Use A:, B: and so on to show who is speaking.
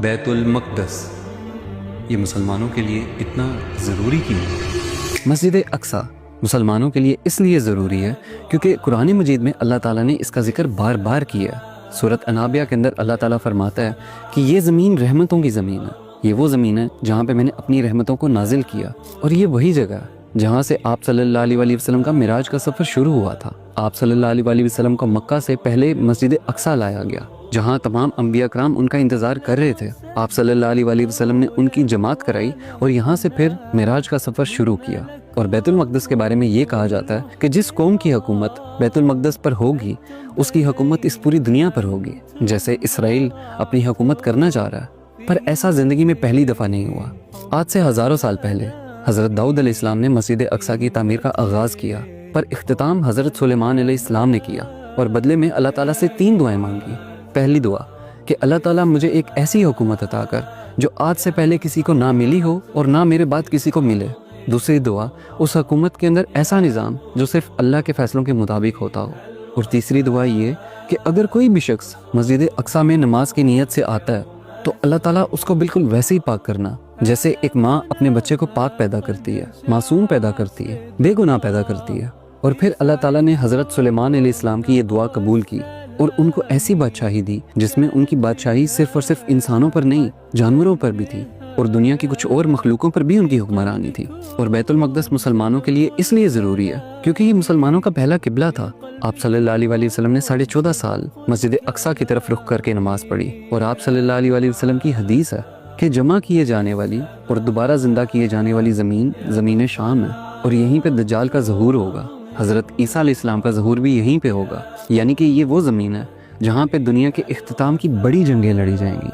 A: بیت المقدس یہ مسلمانوں کے لیے اتنا ضروری کیوں ہے؟
B: مسجد اقصی مسلمانوں کے لیے اس لیے ضروری ہے کیونکہ قرآن مجید میں اللہ تعالیٰ نے اس کا ذکر بار بار کیا ہے۔ سورۃ انابیہ کے اندر اللہ تعالیٰ فرماتا ہے کہ یہ زمین رحمتوں کی زمین ہے، یہ وہ زمین ہے جہاں پہ میں نے اپنی رحمتوں کو نازل کیا، اور یہ وہی جگہ ہے جہاں سے آپ صلی اللہ علیہ وسلم کا معراج کا سفر شروع ہوا تھا۔ آپ صلی اللہ علیہ وسلم کو مکہ سے پہلے مسجد اقصی لایا گیا، جہاں تمام انبیاء کرام ان کا انتظار کر رہے تھے۔ آپ صلی اللہ علیہ وسلم نے ان کی جماعت کرائی اور یہاں سے پھر معراج کا سفر شروع کیا۔ اور بیت المقدس کے بارے میں یہ کہا جاتا ہے کہ جس قوم کی حکومت بیت المقدس پر ہوگی اس کی حکومت اس پوری دنیا پر ہوگی، جیسے اسرائیل اپنی حکومت کرنا چاہ رہا ہے۔ پر ایسا زندگی میں پہلی دفعہ نہیں ہوا۔ آج سے ہزاروں سال پہلے حضرت داؤد علیہ السلام نے مسجد اقصی کی تعمیر کا آغاز کیا، پر اختتام حضرت سلیمان علیہ السلام نے کیا، اور بدلے میں اللہ تعالیٰ سے 3 دعائیں مانگی۔ پہلی دعا کہ اللہ تعالیٰ مجھے ایک ایسی حکومت عطا کر جو آج سے پہلے کسی کو نہ ملی ہو اور نہ میرے بعد کسی کو ملے۔ دوسری دعا اس حکومت کے اندر ایسا نظام جو صرف اللہ کے فیصلوں کے مطابق ہوتا ہو۔ اور تیسری دعا یہ کہ اگر کوئی بھی شخص مسجد اقصی میں نماز کی نیت سے آتا ہے تو اللہ تعالیٰ اس کو بالکل ویسے ہی پاک کرنا جیسے ایک ماں اپنے بچے کو پاک پیدا کرتی ہے، معصوم پیدا کرتی ہے، بے گناہ پیدا کرتی ہے۔ اور پھر اللہ تعالیٰ نے حضرت سلیمان علیہ السلام کی یہ دعا قبول کی اور ان کو ایسی بادشاہی دی جس میں ان کی بادشاہی صرف اور صرف انسانوں پر نہیں، جانوروں پر بھی تھی، اور دنیا کی کچھ اور مخلوقوں پر بھی ان کی حکمرانی تھی۔ اور بیت المقدس مسلمانوں کے لیے اس لیے ضروری ہے کیونکہ یہ مسلمانوں کا پہلا قبلہ تھا۔ آپ صلی اللہ علیہ وسلم نے 14.5 سال مسجد اقصی کی طرف رخ کر کے نماز پڑھی، اور آپ صلی اللہ علیہ وسلم کی حدیث ہے کہ جمع کیے جانے والی اور دوبارہ زندہ کیے جانے والی زمین شام ہے، اور یہیں پہ دجال کا ظہور ہوگا۔ حضرت عیسیٰ علیہ السلام کا ظہور بھی یہیں پہ ہوگا، یعنی کہ یہ وہ زمین ہے جہاں پہ دنیا کے اختتام کی بڑی جنگیں لڑی جائیں گی۔